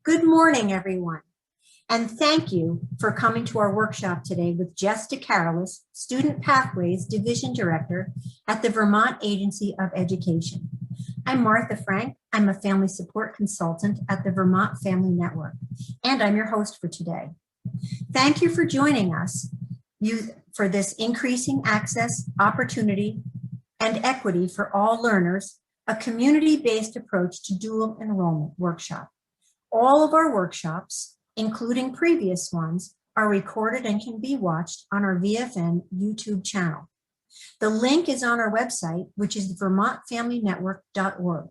Good morning, everyone, and thank you for coming to our workshop today with Jess DeCarolis, Student Pathways Division Director at the Vermont Agency of Education. I'm Martha Frank. I'm a family support consultant at the Vermont Family Network, and I'm your host for today. Thank you for joining us for this increasing access, opportunity, and equity for all learners, a community-based approach to dual enrollment workshop. All of our workshops, including previous ones, are recorded and can be watched on our VFN YouTube channel. The link is on our website, which is vermontfamilynetwork.org.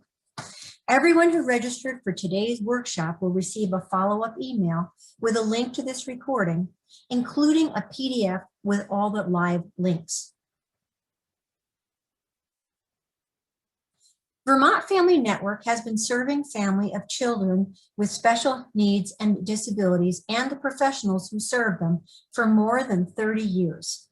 Everyone who registered for today's workshop will receive a follow-up email with a link to this recording, including a PDF with all the live links. Vermont Family Network has been serving family of children with special needs and disabilities and the professionals who serve them for more than 30 years.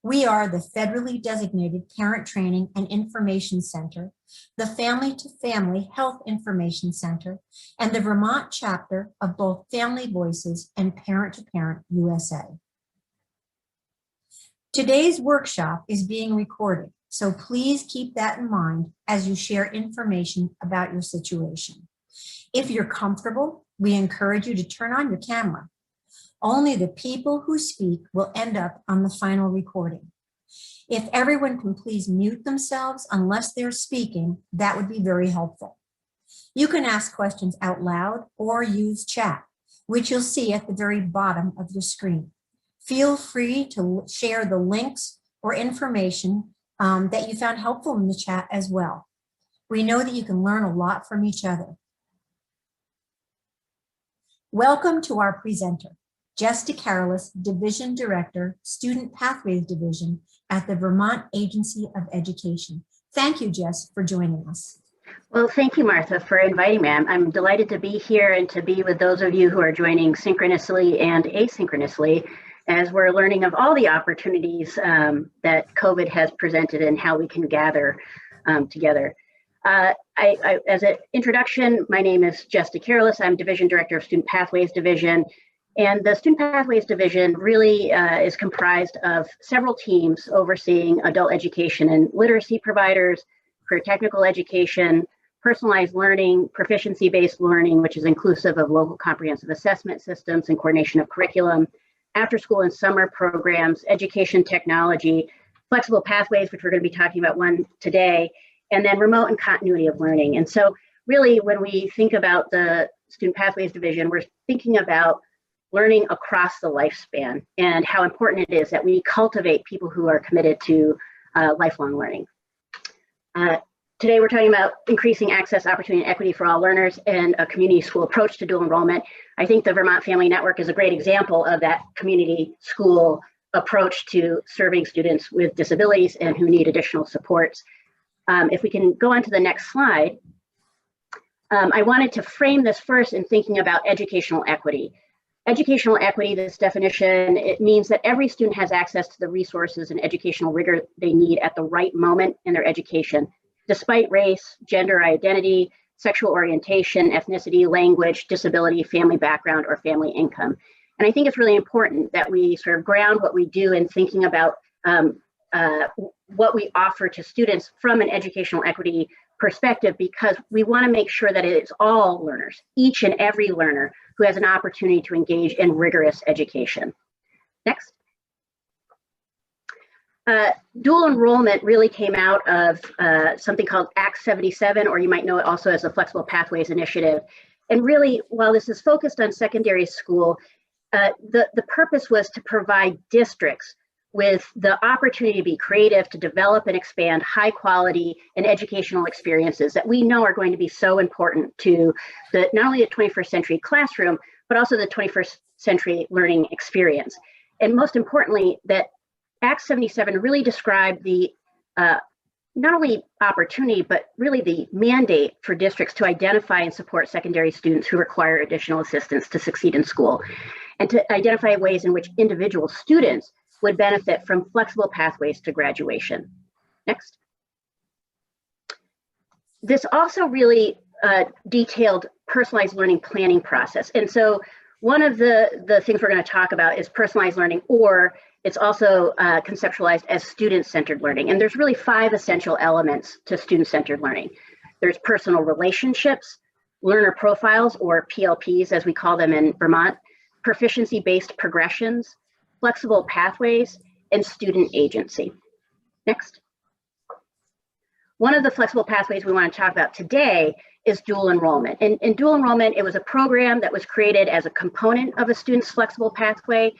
We are the federally designated Parent Training and Information Center, the Family to Family Health Information Center, and the Vermont chapter of both Family Voices and Parent to Parent USA. Today's workshop is being recorded, so please keep that in mind as you share information about your situation. If you're comfortable, we encourage you to turn on your camera. Only the people who speak will end up on the final recording. If everyone can please mute themselves unless they're speaking, that would be very helpful. You can ask questions out loud or use chat, which you'll see at the very bottom of your screen. Feel free to share the links or information that you found helpful in the chat as well. We know that you can learn a lot from each other. Welcome to our presenter, Jess DeCarolis, Division Director, Student Pathways Division at the Vermont Agency of Education. Thank you, Jess, for joining us. Well, thank you, Martha, for inviting me. I'm delighted to be here and to be with those of you who are joining synchronously and asynchronously as we're learning of all the opportunities that COVID has presented and how we can gather together. As an introduction, my name is Jess DeCarolis. I'm Division Director of Student Pathways Division. And the Student Pathways Division really is comprised of several teams overseeing adult education and literacy providers, career technical education, personalized learning, proficiency-based learning, which is inclusive of local comprehensive assessment systems and coordination of curriculum, after school and summer programs, education technology, flexible pathways, which we're going to be talking about one today, and then remote and continuity of learning. And so really when we think about the Student Pathways Division, we're thinking about learning across the lifespan and how important it is that we cultivate people who are committed to lifelong learning. Today we're talking about increasing access, opportunity, and equity for all learners and a community school approach to dual enrollment. I think the Vermont Family Network is a great example of that community school approach to serving students with disabilities and who need additional supports. If we can go on to the next slide, I wanted to frame this first in thinking about educational equity. Educational equity, this definition, it means that every student has access to the resources and educational rigor they need at the right moment in their education, despite race, gender identity, sexual orientation, ethnicity, language, disability, family background, or family income. And I think it's really important that we sort of ground what we do in thinking about what we offer to students from an educational equity perspective, because we want to make sure that it is all learners, each and every learner who has an opportunity to engage in rigorous education. Next. Dual enrollment really came out of something called Act 77, or you might know it also as the Flexible Pathways Initiative. And really, while this is focused on secondary school, the purpose was to provide districts with the opportunity to be creative, to develop and expand high quality and educational experiences that we know are going to be so important to not only the 21st century classroom, but also the 21st century learning experience. And most importantly, that Act 77 really described the not only opportunity, but really the mandate for districts to identify and support secondary students who require additional assistance to succeed in school, and to identify ways in which individual students would benefit from flexible pathways to graduation. Next. This also really detailed personalized learning planning process. And so one of the things we're going to talk about is personalized learning, or it's also conceptualized as student-centered learning. And there's really 5 essential elements to student-centered learning. There's personal relationships, learner profiles, or PLPs as we call them in Vermont, proficiency-based progressions, flexible pathways, and student agency. Next. One of the flexible pathways we want to talk about today is dual enrollment. In dual enrollment, it was a program that was created as a component of a student's flexible pathway.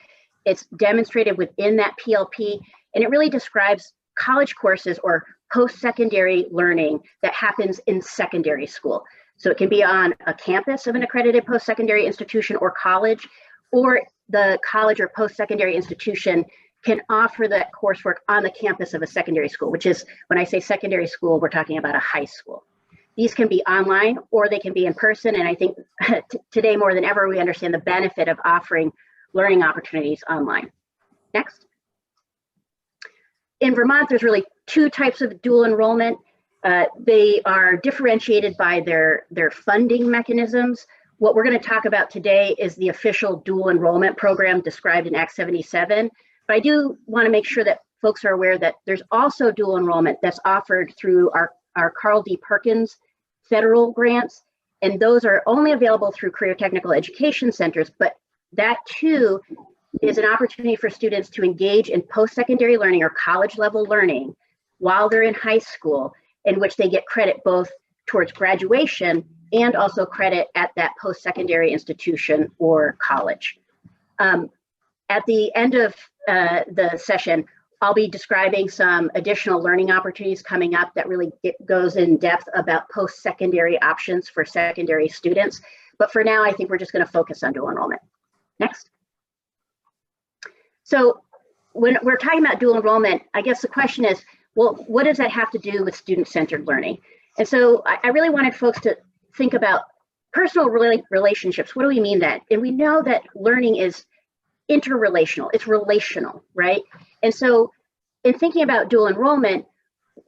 It's demonstrated within that PLP, and it really describes college courses or post-secondary learning that happens in secondary school. So it can be on a campus of an accredited post-secondary institution or college, or the college or post-secondary institution can offer that coursework on the campus of a secondary school, which is, when I say secondary school, we're talking about a high school. These can be online or they can be in person, and I think today more than ever we understand the benefit of offering learning opportunities online. Next. In Vermont, there's really 2 types of dual enrollment. They are differentiated by their funding mechanisms. What we're going to talk about today is the official dual enrollment program described in Act 77. But I do want to make sure that folks are aware that there's also dual enrollment that's offered through our Carl D. Perkins federal grants, and those are only available through career technical education centers, but that too is an opportunity for students to engage in post-secondary learning or college level learning while they're in high school, in which they get credit both towards graduation and also credit at that post-secondary institution or college. At the end of the session, I'll be describing some additional learning opportunities coming up that really goes in depth about post-secondary options for secondary students. But for now, I think we're just going to focus on dual enrollment. Next. So when we're talking about dual enrollment, I guess the question is, well, what does that have to do with student-centered learning? And so I really wanted folks to think about personal relationships. What do we mean that? And we know that learning is interrelational, it's relational, right? And so in thinking about dual enrollment,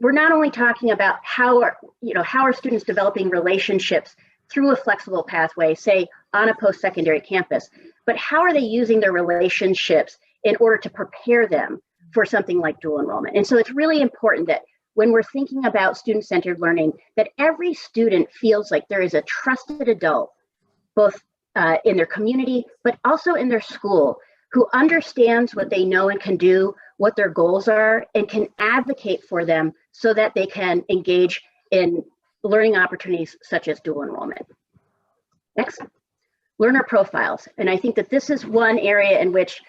we're not only talking about how are students developing relationships through a flexible pathway, say on a post-secondary campus, but how are they using their relationships in order to prepare them for something like dual enrollment? And so it's really important that when we're thinking about student-centered learning, that every student feels like there is a trusted adult, both in their community, but also in their school, who understands what they know and can do, what their goals are, and can advocate for them so that they can engage in learning opportunities such as dual enrollment. Next, learner profiles. And I think that this is one area in which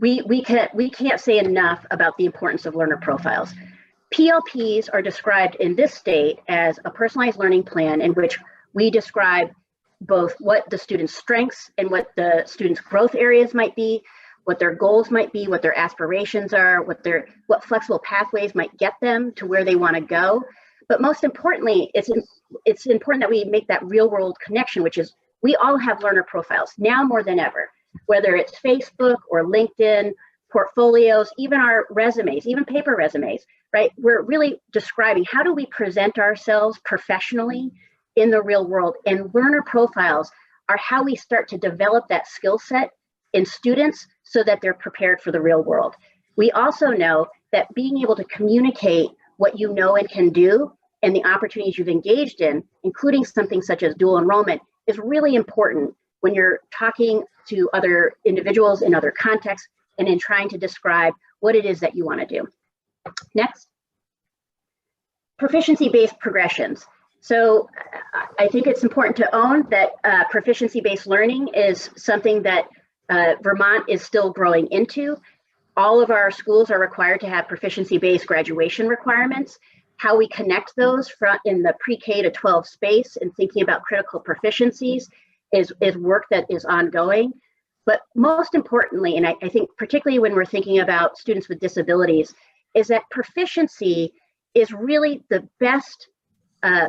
we can't say enough about the importance of learner profiles. PLPs are described in this state as a personalized learning plan in which we describe both what the student's strengths and what the student's growth areas might be, what their goals might be, what their aspirations are, what flexible pathways might get them to where they want to go. But most importantly, it's important that we make that real world connection, which is we all have learner profiles now more than ever, whether it's Facebook or LinkedIn, portfolios, even our resumes, even paper resumes, right? We're really describing how do we present ourselves professionally in the real world, and learner profiles are how we start to develop that skill set in students so that they're prepared for the real world. We also know that being able to communicate what you know and can do and the opportunities you've engaged in, including something such as dual enrollment, is really important when you're talking to other individuals in other contexts and in trying to describe what it is that you want to do. Next, proficiency-based progressions. So I think it's important to own that proficiency-based learning is something that Vermont is still growing into. All of our schools are required to have proficiency-based graduation requirements. How we connect those in the pre-K to 12 space and thinking about critical proficiencies is work that is ongoing. But most importantly, and I think particularly when we're thinking about students with disabilities, is that proficiency is really the best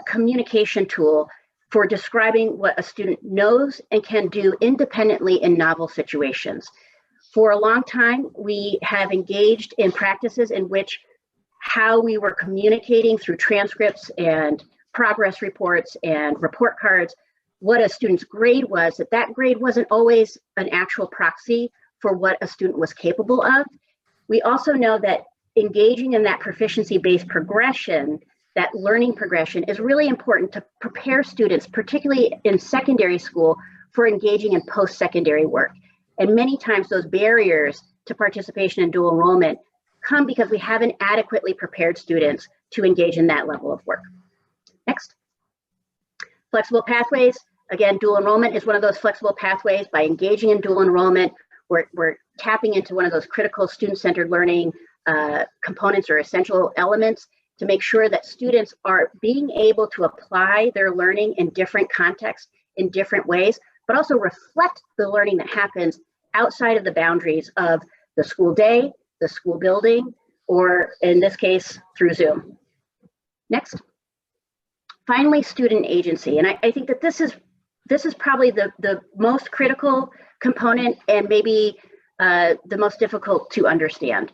communication tool for describing what a student knows and can do independently in novel situations. For a long time, we have engaged in practices in which how we were communicating through transcripts and progress reports and report cards, what a student's grade was, that grade wasn't always an actual proxy for what a student was capable of. We also know that engaging in that proficiency-based progression, that learning progression, is really important to prepare students, particularly in secondary school, for engaging in post-secondary work. And many times those barriers to participation in dual enrollment come because we haven't adequately prepared students to engage in that level of work. Next. Flexible pathways. Again, dual enrollment is one of those flexible pathways. By engaging in dual enrollment, we're tapping into one of those critical student-centered learning components or essential elements to make sure that students are being able to apply their learning in different contexts, in different ways, but also reflect the learning that happens outside of the boundaries of the school day, the school building, or in this case, through Zoom. Next. Finally, student agency. And I think that this is probably the most critical component and maybe the most difficult to understand.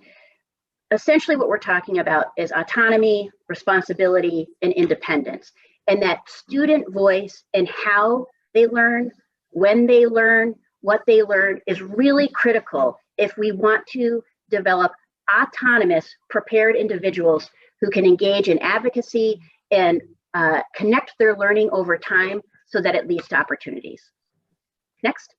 Essentially, what we're talking about is autonomy, responsibility, and independence. And that student voice and how they learn, when they learn, what they learn is really critical if we want to develop autonomous, prepared individuals who can engage in advocacy and connect their learning over time so that it leads to opportunities. Next.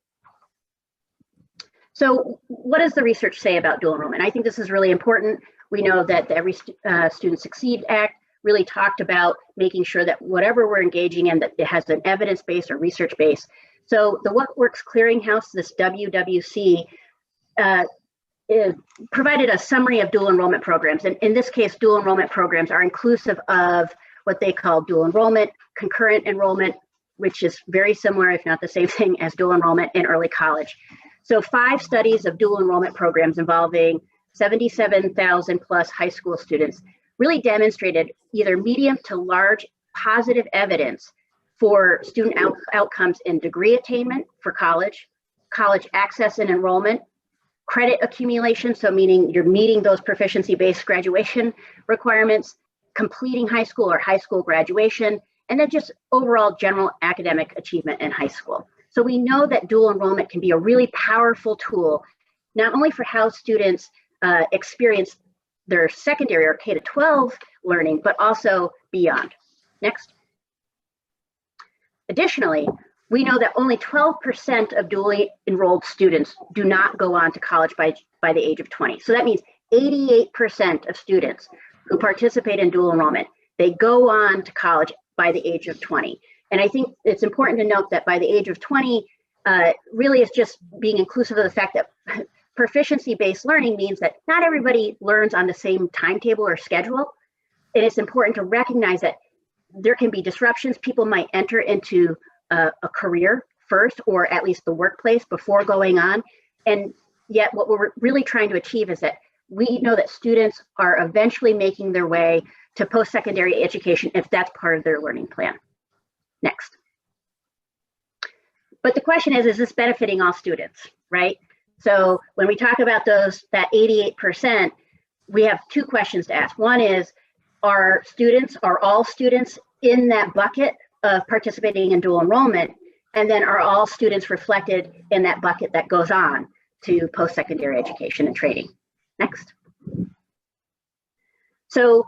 So what does the research say about dual enrollment? I think this is really important. We know that the Every Student Succeed Act really talked about making sure that whatever we're engaging in, that it has an evidence base or research base. So the What Works Clearinghouse, this WWC, provided a summary of dual enrollment programs. And in this case, dual enrollment programs are inclusive of what they call dual enrollment, concurrent enrollment, which is very similar, if not the same thing, as dual enrollment in early college. So 5 studies of dual enrollment programs involving 77,000 plus high school students really demonstrated either medium to large positive evidence for student outcomes in degree attainment for college, college access and enrollment, credit accumulation, so meaning you're meeting those proficiency-based graduation requirements, completing high school or high school graduation, and then just overall general academic achievement in high school. So we know that dual enrollment can be a really powerful tool, not only for how students experience their secondary or K-12 learning, but also beyond. Next. Additionally, we know that only 12% of dually enrolled students do not go on to college by the age of 20. So that means 88% of students who participate in dual enrollment, they go on to college by the age of 20. And I think it's important to note that by the age of 20, really is just being inclusive of the fact that proficiency-based learning means that not everybody learns on the same timetable or schedule. And it's important to recognize that there can be disruptions. People might enter into a career first, or at least the workplace before going on. And yet what we're really trying to achieve is that we know that students are eventually making their way to post-secondary education if that's part of their learning plan. Next. But the question is this benefiting all students, right? So when we talk about that 88%, we have 2 questions to ask. One is, are all students in that bucket of participating in dual enrollment? And then are all students reflected in that bucket that goes on to post-secondary education and training? Next. So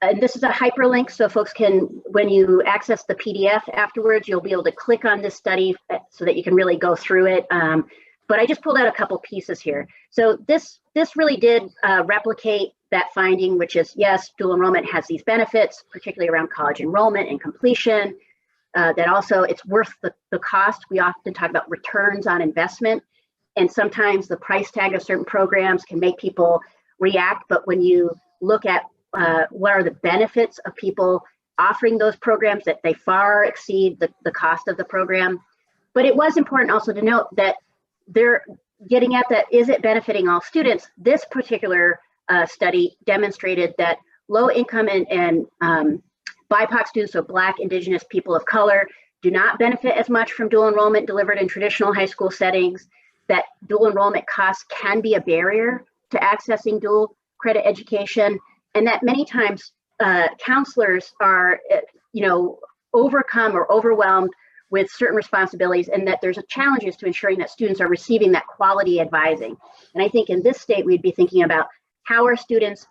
and this is a hyperlink, so folks can, when you access the PDF afterwards, you'll be able to click on this study so that you can really go through it. But I just pulled out a couple pieces here. So this really did replicate that finding, which is, yes, dual enrollment has these benefits, particularly around college enrollment and completion, that also it's worth the cost. We often talk about returns on investment, and sometimes the price tag of certain programs can make people react. But when you look at what are the benefits of people offering those programs, that they far exceed the cost of the program. But it was important also to note that they're getting at that, is it benefiting all students? This particular study demonstrated that low income and BIPOC students, so Black, Indigenous, people of color, do not benefit as much from dual enrollment delivered in traditional high school settings, that dual enrollment costs can be a barrier to accessing dual credit education, and that many times counselors are overcome or overwhelmed with certain responsibilities, and that there's challenges to ensuring that students are receiving that quality advising. And I think in this state, we'd be thinking about how are students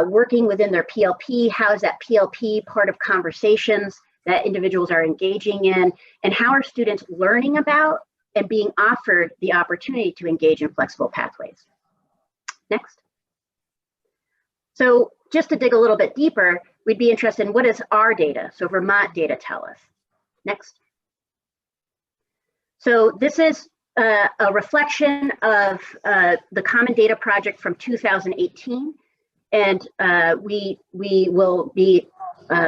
working within their PLP, how is that PLP part of conversations that individuals are engaging in, and how are students learning about and being offered the opportunity to engage in flexible pathways. Next. So just to dig a little bit deeper, we'd be interested in what does our data, so Vermont data, tell us. Next. So this is a reflection of the Common Data Project from 2018. And we will be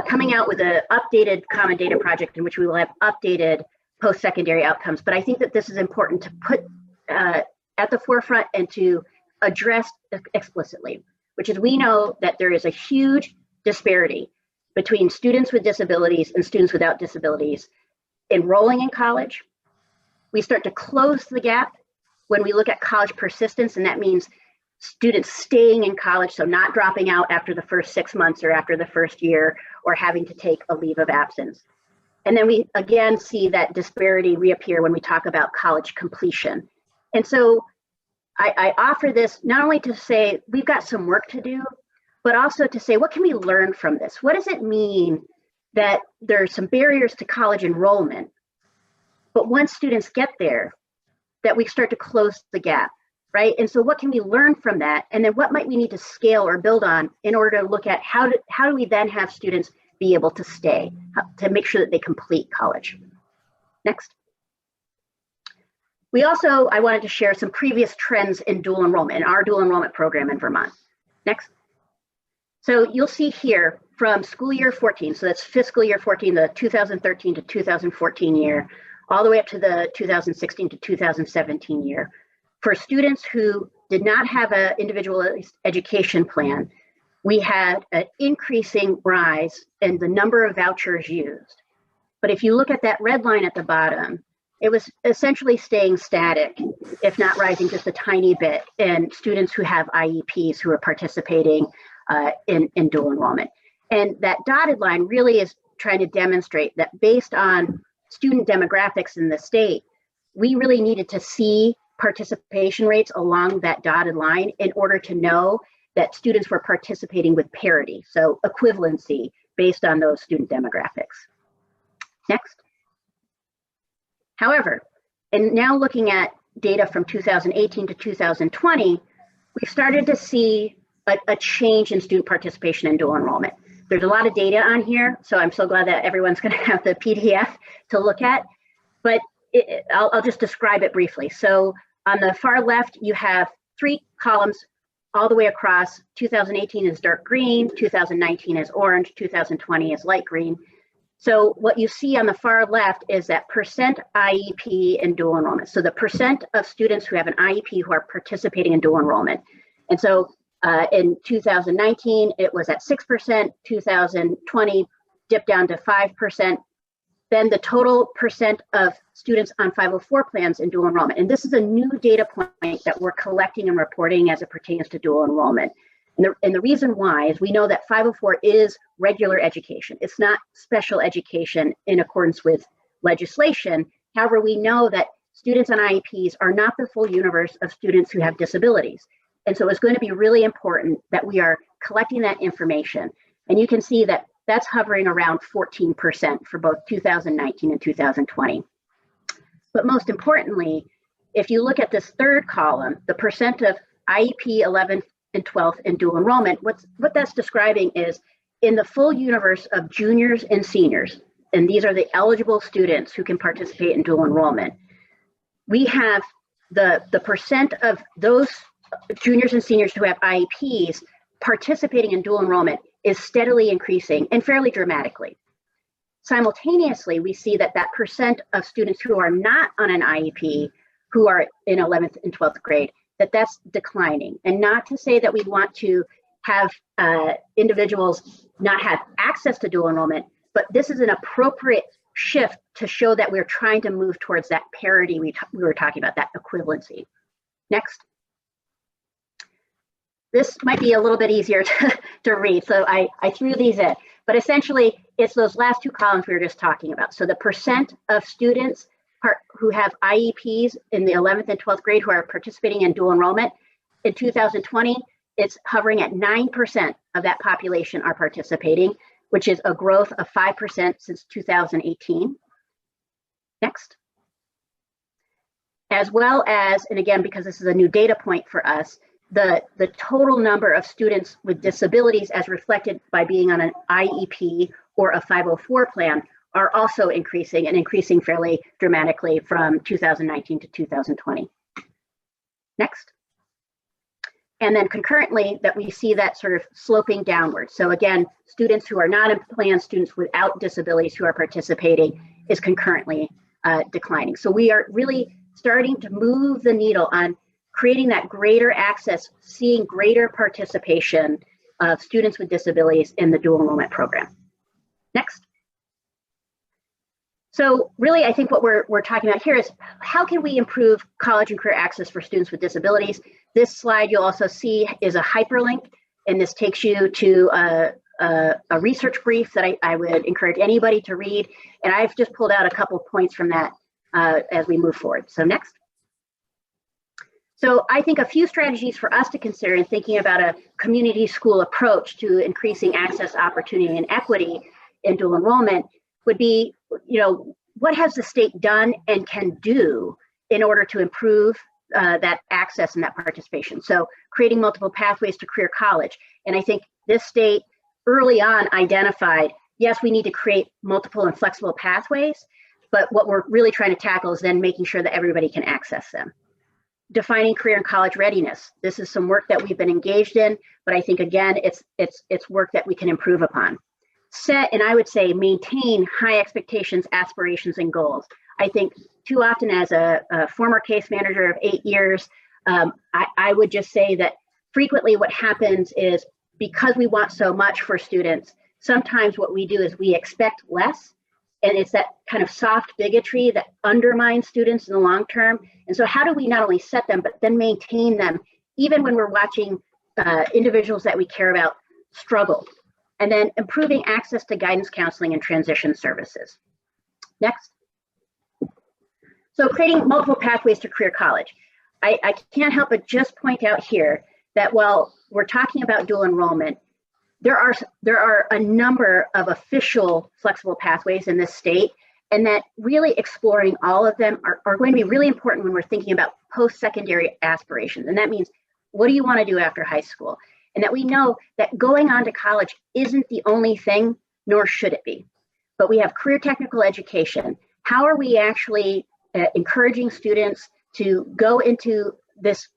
coming out with an updated Common Data Project in which we will have updated post-secondary outcomes. But I think that this is important to put at the forefront and to address explicitly, which is we know that there is a huge disparity between students with disabilities and students without disabilities enrolling in college. We start to close the gap when we look at college persistence, and that means students staying in college, so not dropping out after the first 6 months or after the first year or having to take a leave of absence. And then we again see that disparity reappear when we talk about college completion. And so I offer this not only to say we've got some work to do, but also to say, what can we learn from this? What does it mean that there are some barriers to college enrollment, but once students get there, that we start to close the gap, right? And so what can we learn from that? And then what might we need to scale or build on in order to look at how do we then have students be able to stay, to make sure that they complete college? Next. We also, I wanted to share some previous trends in dual enrollment, in our dual enrollment program in Vermont. Next. So you'll see here from school year 14, so that's fiscal year 14, the 2013 to 2014 year, all the way up to the 2016 to 2017 year. For students who did not have an individualized education plan, we had an increasing rise in the number of vouchers used. But if you look at that red line at the bottom, it was essentially staying static, if not rising just a tiny bit, in students who have IEPs who are participating in dual enrollment. And that dotted line really is trying to demonstrate that based on student demographics in the state, we really needed to see participation rates along that dotted line in order to know that students were participating with parity, so equivalency based on those student demographics. Next. However, and now looking at data from 2018 to 2020, we've started to see a change in student participation in dual enrollment. There's a lot of data on here, so I'm so glad that everyone's going to have the PDF to look at, but I'll just describe it briefly. So on the far left, you have 3 columns all the way across. 2018 is dark green, 2019 is orange, 2020 is light green. So what you see on the far left is that percent IEP in dual enrollment. So the percent of students who have an IEP who are participating in dual enrollment. And so in 2019, it was at 6%, 2020 dipped down to 5%. Then the total percent of students on 504 plans in dual enrollment. And this is a new data point that we're collecting and reporting as it pertains to dual enrollment. And the reason why is we know that 504 is regular education. It's not special education in accordance with legislation. However, we know that students on IEPs are not the full universe of students who have disabilities. And so it's going to be really important that we are collecting that information. And you can see that that's hovering around 14% for both 2019 and 2020. But most importantly, if you look at this third column, the percent of IEP 11th and 12th in dual enrollment, what that's describing is in the full universe of juniors and seniors, and these are the eligible students who can participate in dual enrollment, we have the percent of those juniors and seniors who have IEPs participating in dual enrollment is steadily increasing and fairly dramatically. Simultaneously, we see that that percent of students who are not on an IEP, who are in 11th and 12th grade, that's declining. And not to say that we want to have individuals not have access to dual enrollment, but this is an appropriate shift to show that we're trying to move towards that parity we were talking about, that equivalency. Next. this might be a little bit easier to read, so I threw these in. But essentially, it's those last two columns we were just talking about. So the percent of students who have IEPs in the 11th and 12th grade who are participating in dual enrollment, in 2020, it's hovering at 9% of that population are participating, which is a growth of 5% since 2018. Next. As well as, and again, because this is a new data point for us, the total number of students with disabilities as reflected by being on an IEP or a 504 plan are also increasing, and increasing fairly dramatically from 2019 to 2020. Next. And then concurrently that we see that sort of sloping downward. So again, students who are not in plan, students without disabilities who are participating is concurrently declining. So we are really starting to move the needle on creating that greater access, seeing greater participation of students with disabilities in the dual enrollment program. Next. So really, I think what we're talking about here is how can we improve college and career access for students with disabilities? This slide you'll also see is a hyperlink, and this takes you to a research brief that I would encourage anybody to read. And I've just pulled out a couple of points from that as we move forward. So next. So I think a few strategies for us to consider in thinking about a community school approach to increasing access, opportunity, and equity in dual enrollment would be, what has the state done and can do in order to improve that access and that participation? So creating multiple pathways to career college. And I think this state early on identified, yes, we need to create multiple and flexible pathways, but what we're really trying to tackle is then making sure that everybody can access them. Defining career and college readiness. This is some work that we've been engaged in, but I think again, it's work that we can improve upon. Set, and I would say maintain high expectations, aspirations, and goals. I think too often as a former case manager of 8 years, I would just say that frequently what happens is because we want so much for students, sometimes what we do is we expect less, and it's that kind of soft bigotry that undermines students in the long term. And so how do we not only set them, but then maintain them, even when we're watching individuals that we care about struggle? And then improving access to guidance counseling and transition services. Next. So creating multiple pathways to career college. I can't help but just point out here that while we're talking about dual enrollment, there are a number of official flexible pathways in this state, and that really exploring all of them are going to be really important when we're thinking about post-secondary aspirations. And that means, what do you want to do after high school? And that we know that going on to college isn't the only thing, nor should it be. But we have career technical education. How are we actually encouraging students to go into this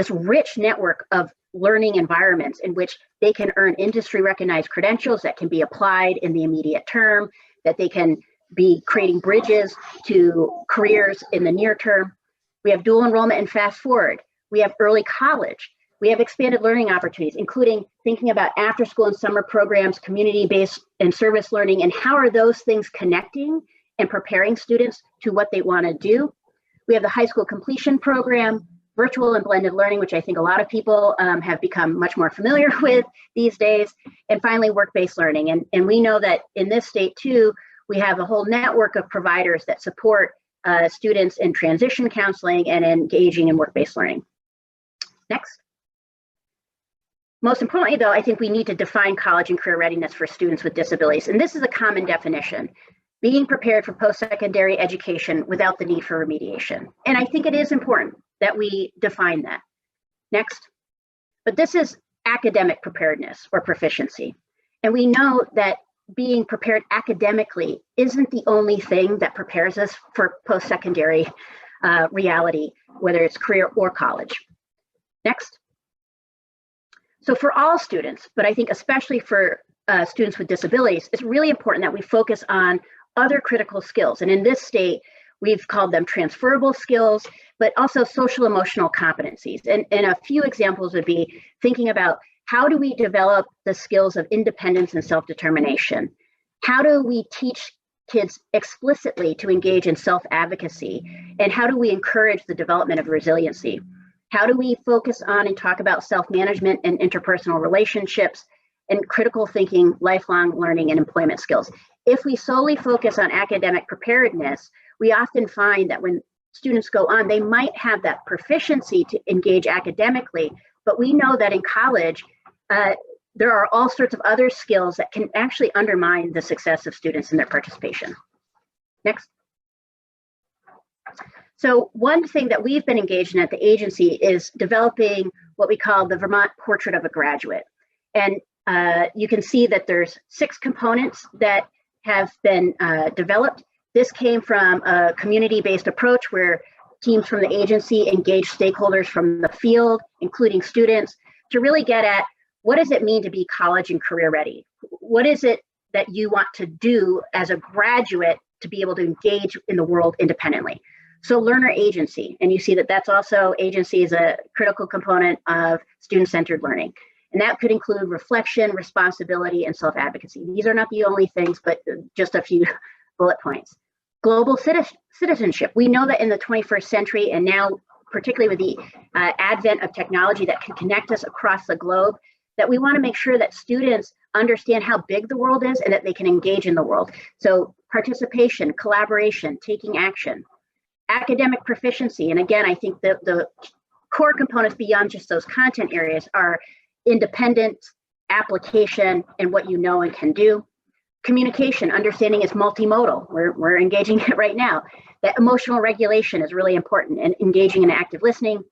rich network of learning environments in which they can earn industry recognized credentials that can be applied in the immediate term, that they can be creating bridges to careers in the near term? We have dual enrollment and fast forward. We have early college. We have expanded learning opportunities, including thinking about after school and summer programs, community-based and service learning, and how are those things connecting and preparing students to what they want to do. We have the high school completion program, virtual and blended learning, which I think a lot of people have become much more familiar with these days, and finally work-based learning. And we know that in this state too, we have a whole network of providers that support students in transition counseling and engaging in work-based learning. Next. Most importantly, though, I think we need to define college and career readiness for students with disabilities. And this is a common definition: being prepared for post-secondary education without the need for remediation. And I think it is important that we define that. Next. But this is academic preparedness or proficiency. And we know that being prepared academically isn't the only thing that prepares us for post-secondary reality, whether it's career or college. Next. So for all students, but I think especially for students with disabilities, it's really important that we focus on other critical skills. And in this state, we've called them transferable skills, but also social emotional competencies. And a few examples would be thinking about, how do we develop the skills of independence and self-determination? How do we teach kids explicitly to engage in self-advocacy? And how do we encourage the development of resiliency? How do we focus on and talk about self-management and interpersonal relationships and critical thinking, lifelong learning, and employment skills? If we solely focus on academic preparedness, we often find that when students go on, they might have that proficiency to engage academically, but we know that in college, there are all sorts of other skills that can actually undermine the success of students in their participation. Next. So one thing that we've been engaged in at the agency is developing what we call the Vermont Portrait of a Graduate. And you can see that there's 6 components that have been developed. This came from a community-based approach where teams from the agency engage stakeholders from the field, including students, to really get at what does it mean to be college and career ready? What is it that you want to do as a graduate to be able to engage in the world independently? So learner agency, and you see that that's also, agency is a critical component of student-centered learning. And that could include reflection, responsibility, and self-advocacy. These are not the only things, but just a few bullet points. Global citizenship. We know that in the 21st century, and now particularly with the advent of technology that can connect us across the globe, that we want to make sure that students understand how big the world is and that they can engage in the world. So participation, collaboration, taking action. Academic proficiency, and again, I think the core components beyond just those content areas are independent, application, and what you know and can do. Communication, understanding is multimodal. We're engaging it right now. That emotional regulation is really important, and engaging in active listening.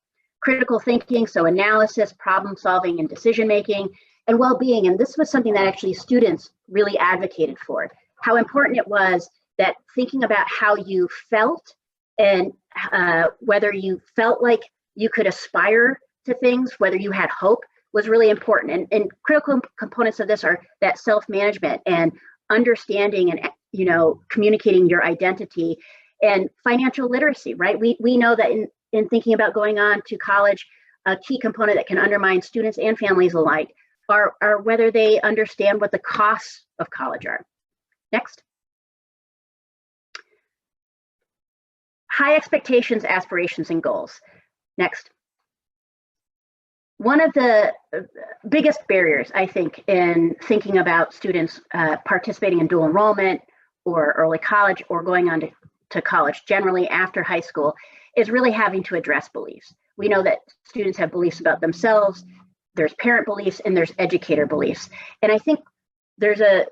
Critical thinking, so analysis, problem solving, and decision making, and well-being. And this was something that actually students really advocated for. How important it was that thinking about how you felt and whether you felt like you could aspire to things, whether you had hope, was really important. And critical components of this are that self-management and understanding and communicating your identity, and financial literacy, right? We know that in thinking about going on to college, a key component that can undermine students and families alike are whether they understand what the costs of college are. Next. High expectations, aspirations, and goals. Next. One of the biggest barriers, I think, in thinking about students participating in dual enrollment or early college or going on to college generally after high school is really having to address beliefs. We know that students have beliefs about themselves, there's parent beliefs, and there's educator beliefs. And I think there's a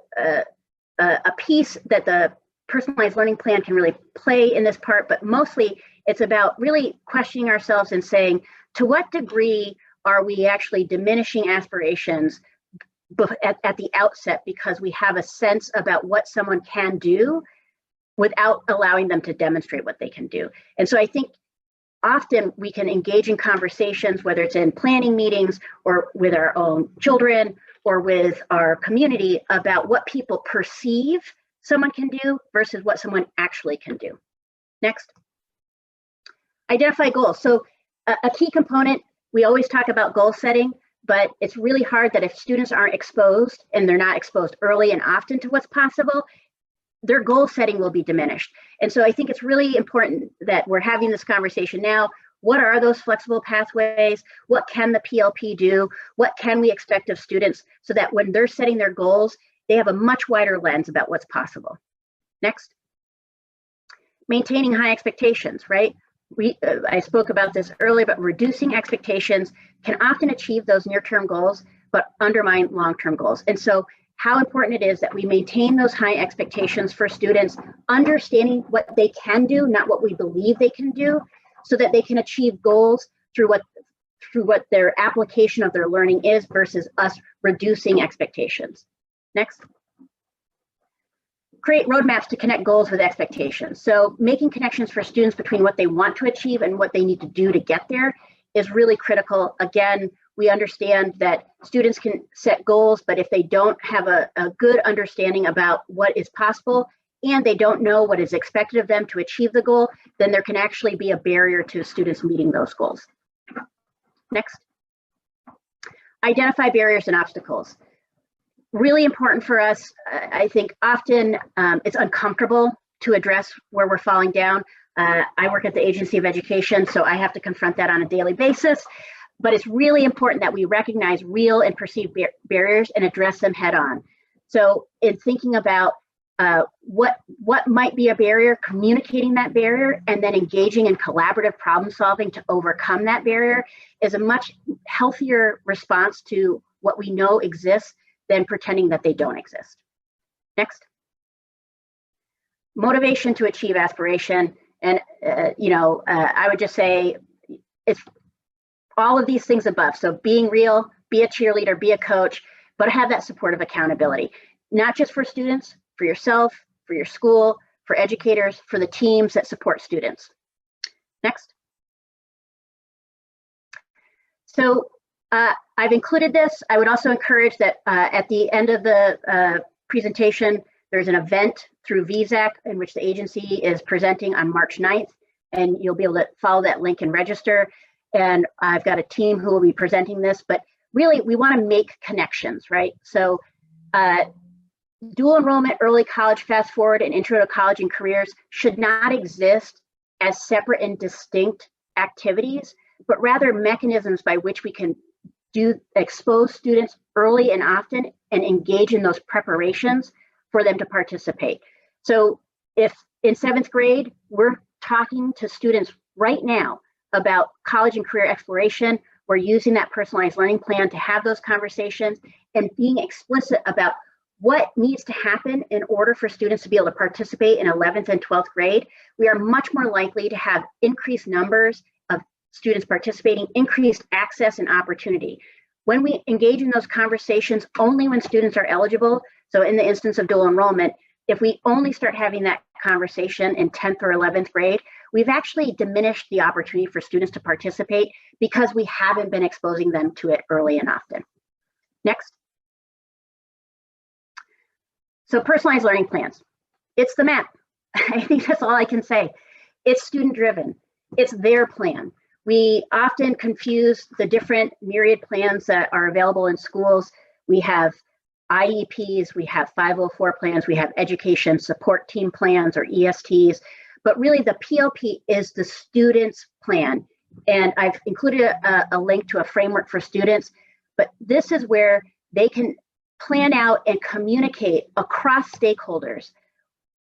piece that the personalized learning plan can really play in this part, but mostly it's about really questioning ourselves and saying, to what degree are we actually diminishing aspirations at the outset because we have a sense about what someone can do without allowing them to demonstrate what they can do? And so I think often we can engage in conversations, whether it's in planning meetings or with our own children or with our community, about what people perceive someone can do versus what someone actually can do. Next. Identify goals. So a key component, we always talk about goal setting, but it's really hard that if students aren't exposed and they're not exposed early and often to what's possible, their goal setting will be diminished. And so I think it's really important that we're having this conversation now. What are those flexible pathways? What can the PLP do? What can we expect of students so that when they're setting their goals, they have a much wider lens about what's possible? Next. Maintaining high expectations, right? I spoke about this earlier, but reducing expectations can often achieve those near-term goals, but undermine long-term goals. And so how important it is that we maintain those high expectations for students, understanding what they can do, not what we believe they can do, so that they can achieve goals through what their application of their learning is versus us reducing expectations. Next. Create roadmaps to connect goals with expectations. So making connections for students between what they want to achieve and what they need to do to get there is really critical. Again, we understand that students can set goals, but if they don't have a good understanding about what is possible and they don't know what is expected of them to achieve the goal, then there can actually be a barrier to students meeting those goals. Next. Identify barriers and obstacles. Really important for us. I think often it's uncomfortable to address where we're falling down, I work at the Agency of Education, so I have to confront that on a daily basis. But it's really important that we recognize real and perceived barriers and address them head on. So in thinking about what might be a barrier, communicating that barrier, and then engaging in collaborative problem solving to overcome that barrier is a much healthier response to what we know exists than pretending that they don't exist. Next. Motivation to achieve aspiration. And, I would just say it's all of these things above. So being real, be a cheerleader, be a coach, but have that supportive accountability, not just for students, for yourself, for your school, for educators, for the teams that support students. Next. So I've included this. I would also encourage that at the end of the presentation, there's an event through VSAC in which the agency is presenting on March 9th, and you'll be able to follow that link and register. And I've got a team who will be presenting this, but really we want to make connections, right? So dual enrollment, early college, fast forward, and intro to college and careers should not exist as separate and distinct activities, but rather mechanisms by which we can expose students early and often and engage in those preparations for them to participate. So if in 7th grade, we're talking to students right now about college and career exploration, we're using that personalized learning plan to have those conversations and being explicit about what needs to happen in order for students to be able to participate in 11th and 12th grade, we are much more likely to have increased numbers of students participating, increased access and opportunity. When we engage in those conversations only when students are eligible, so in the instance of dual enrollment, if we only start having that conversation in 10th or 11th grade, we've actually diminished the opportunity for students to participate because we haven't been exposing them to it early and often. Next. So personalized learning plans. It's the map. I think that's all I can say. It's student driven. It's their plan. We often confuse the different myriad plans that are available in schools. We have IEPs, we have 504 plans, we have education support team plans or ESTs, but really the PLP is the student's plan. And I've included a link to a framework for students, but this is where they can plan out and communicate across stakeholders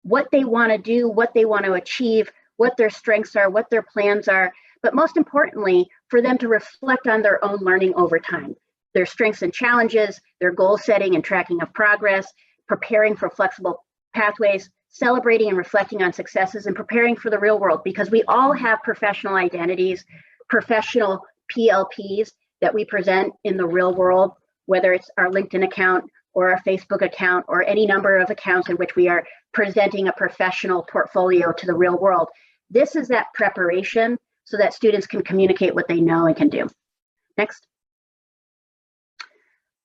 what they want to do, what they want to achieve, what their strengths are, what their plans are, but most importantly, for them to reflect on their own learning over time. Their strengths and challenges, their goal setting and tracking of progress, preparing for flexible pathways, celebrating and reflecting on successes, and preparing for the real world, because we all have professional identities, professional PLPs that we present in the real world, whether it's our LinkedIn account or our Facebook account or any number of accounts in which we are presenting a professional portfolio to the real world. This is that preparation so that students can communicate what they know and can do. Next.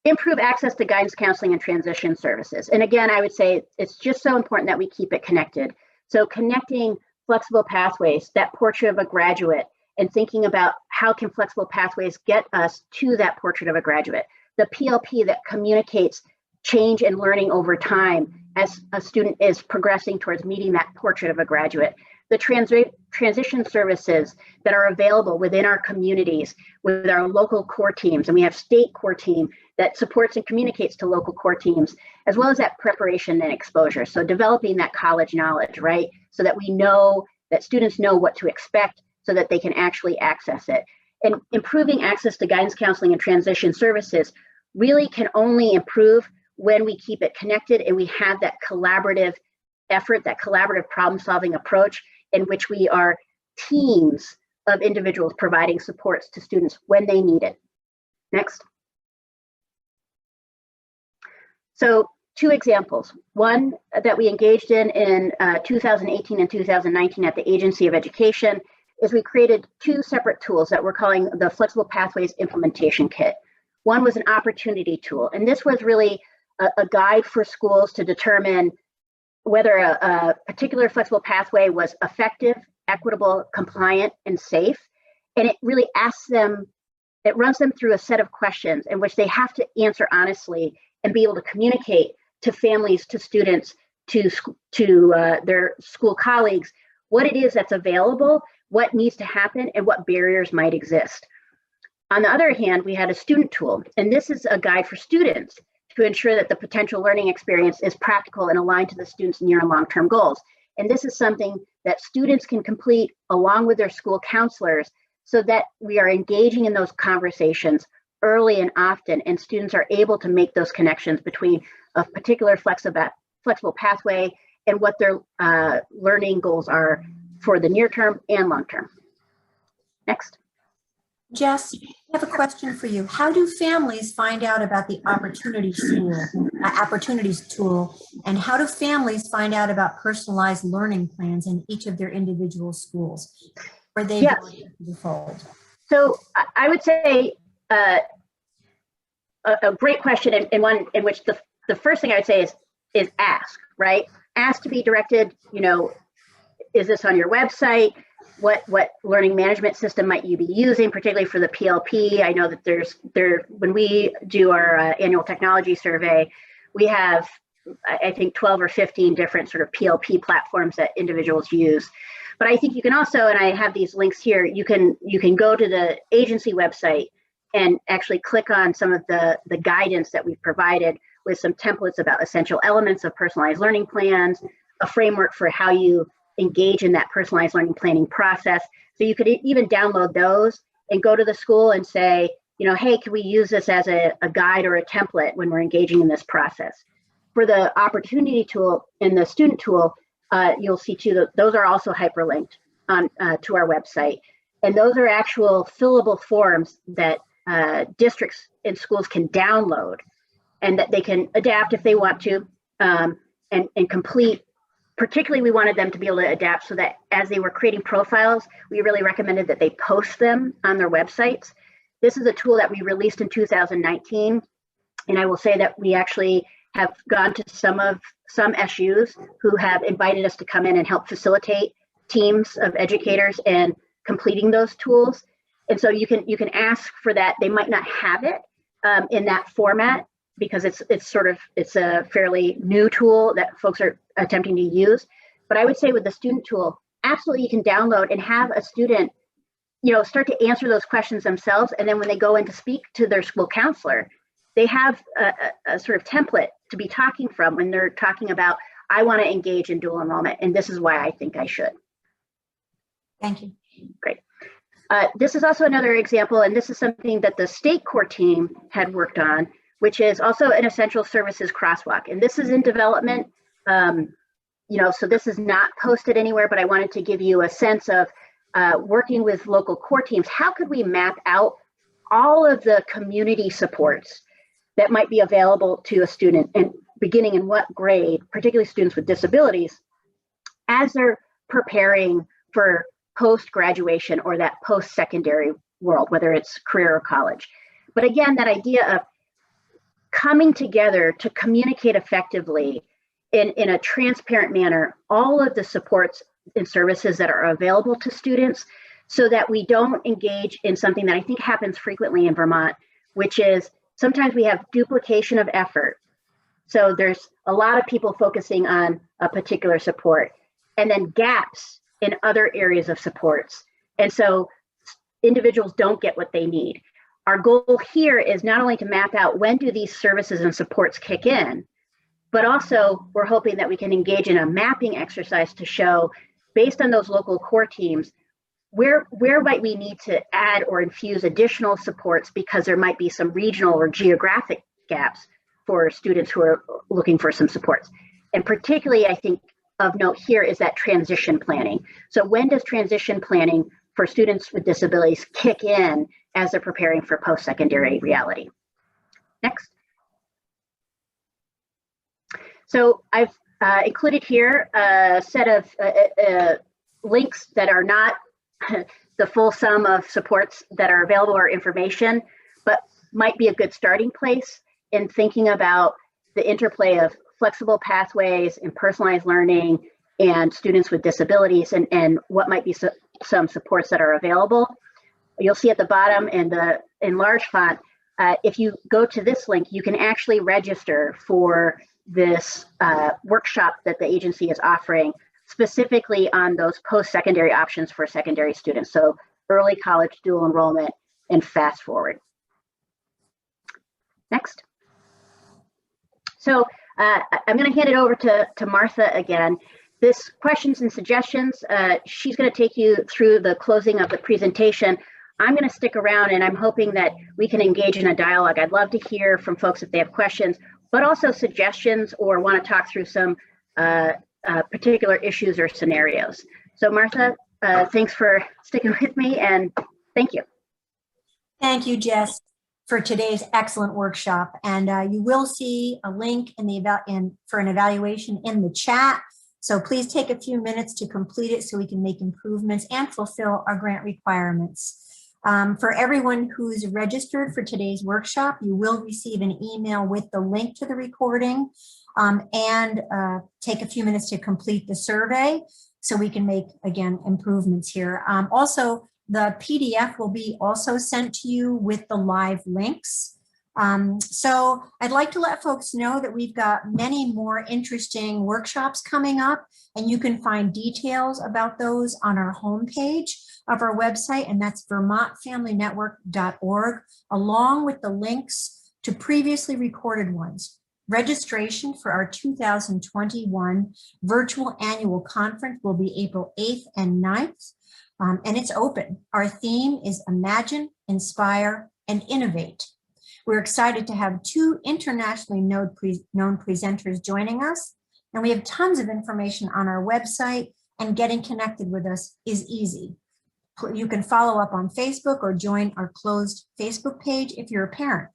Improve access to guidance, counseling, and transition services. And again, I would say it's just so important that we keep it connected. So connecting flexible pathways, that portrait of a graduate, and thinking about how can flexible pathways get us to that portrait of a graduate. The PLP that communicates change and learning over time as a student is progressing towards meeting that portrait of a graduate. The transition services that are available within our communities with our local core teams, and we have state core team that supports and communicates to local core teams, as well as that preparation and exposure. So developing that college knowledge, right? So that we know that students know what to expect so that they can actually access it. And improving access to guidance, counseling, and transition services really can only improve when we keep it connected and we have that collaborative effort, that collaborative problem-solving approach in which we are teams of individuals providing supports to students when they need it. Next. So 2 examples. One that we engaged in 2018 and 2019 at the Agency of Education is we created 2 separate tools that we're calling the Flexible Pathways Implementation Kit. One was an opportunity tool, and this was really a guide for schools to determine whether a particular flexible pathway was effective, equitable, compliant, and safe. And it really asks them, it runs them through a set of questions in which they have to answer honestly and be able to communicate to families, to students, to their school colleagues, what it is that's available, what needs to happen, and what barriers might exist. On the other hand, we had a student tool, and this is a guide for students to ensure that the potential learning experience is practical and aligned to the students' near and long-term goals. And this is something that students can complete along with their school counselors so that we are engaging in those conversations early and often, and students are able to make those connections between a particular flexible pathway and what their learning goals are for the near term and long term. Next. Jess, I have a question for you. How do families find out about the Opportunities tool, and how do families find out about personalized learning plans in each of their individual schools? Are they Yes. going into the fold? So I would say a great question, and one in which the first thing I would say is ask, right? Ask to be directed, is this on your website? What learning management system might you be using, particularly for the PLP? I know that when we do our annual technology survey, we have, I think, 12 or 15 different sort of PLP platforms that individuals use. But I think you can also, and I have these links here, you can go to the agency website and actually click on some of the guidance that we've provided with some templates about essential elements of personalized learning plans, a framework for how you engage in that personalized learning planning process. So you could even download those and go to the school and say, hey, can we use this as a guide or a template when we're engaging in this process? For the opportunity tool and the student tool, you'll see too that those are also hyperlinked on to our website. And those are actual fillable forms that districts and schools can download and that they can adapt if they want to and complete. Particularly, we wanted them to be able to adapt so that as they were creating profiles, we really recommended that they post them on their websites. This is a tool that we released in 2019. And I will say that we actually have gone to some SUs who have invited us to come in and help facilitate teams of educators in completing those tools. And so you can ask for that. They might not have it in that format because it's a fairly new tool that folks are attempting to use. But I would say with the student tool, absolutely you can download and have a student, start to answer those questions themselves. And then when they go in to speak to their school counselor, they have a sort of template to be talking from when they're talking about, I want to engage in dual enrollment, and this is why I think I should. Thank you. Great. This is also another example, and this is something that the state core team had worked on, which is also an essential services crosswalk. And this is in development, so this is not posted anywhere, but I wanted to give you a sense of working with local core teams. How could we map out all of the community supports that might be available to a student and beginning in what grade, particularly students with disabilities, as they're preparing for post-graduation or that post-secondary world, whether it's career or college. But again, that idea of coming together to communicate effectively in a transparent manner, all of the supports and services that are available to students so that we don't engage in something that I think happens frequently in Vermont, which is sometimes we have duplication of effort. So there's a lot of people focusing on a particular support and then gaps in other areas of supports. And so individuals don't get what they need. Our goal here is not only to map out when do these services and supports kick in, but also we're hoping that we can engage in a mapping exercise to show, based on those local core teams, where might we need to add or infuse additional supports because there might be some regional or geographic gaps for students who are looking for some supports. And particularly, I think of note here is that transition planning. So when does transition planning for students with disabilities kick in as they're preparing for post-secondary reality? Next. So I've included here a set of links that are not the full sum of supports that are available or information, but might be a good starting place in thinking about the interplay of flexible pathways and personalized learning and students with disabilities and what might be some supports that are available. You'll see at the bottom in large font, if you go to this link, you can actually register for this workshop that the agency is offering specifically on those post-secondary options for secondary students. So early college, dual enrollment, and fast forward. Next. So I'm going to hand it over to Martha again. This questions and suggestions, she's going to take you through the closing of the presentation. I'm going to stick around, and I'm hoping that we can engage in a dialogue. I'd love to hear from folks if they have questions, but also suggestions or want to talk through some particular issues or scenarios. So Martha, thanks for sticking with me, and thank you. Thank you, Jess, for today's excellent workshop. And you will see a link for an evaluation in the chat. So please take a few minutes to complete it so we can make improvements and fulfill our grant requirements. For everyone who's registered for today's workshop, you will receive an email with the link to the recording and take a few minutes to complete the survey so we can make, again, improvements here. Also, the PDF will be also sent to you with the live links. So I'd like to let folks know that we've got many more interesting workshops coming up, and you can find details about those on our homepage of our website, and that's vermontfamilynetwork.org, along with the links to previously recorded ones. Registration for our 2021 virtual annual conference will be April 8th and 9th, and it's open. Our theme is Imagine, Inspire, and Innovate. We're excited to have two internationally known presenters joining us, and we have tons of information on our website, and getting connected with us is easy. You can follow up on Facebook or join our closed Facebook page if you're a parent.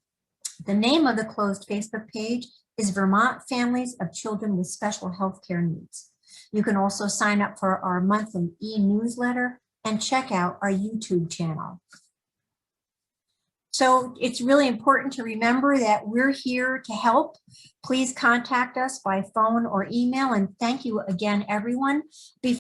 The name of the closed Facebook page is Vermont Families of Children with Special Healthcare Needs. You can also sign up for our monthly e-newsletter and check out our YouTube channel. So it's really important to remember that we're here to help. Please contact us by phone or email, and thank you again, everyone.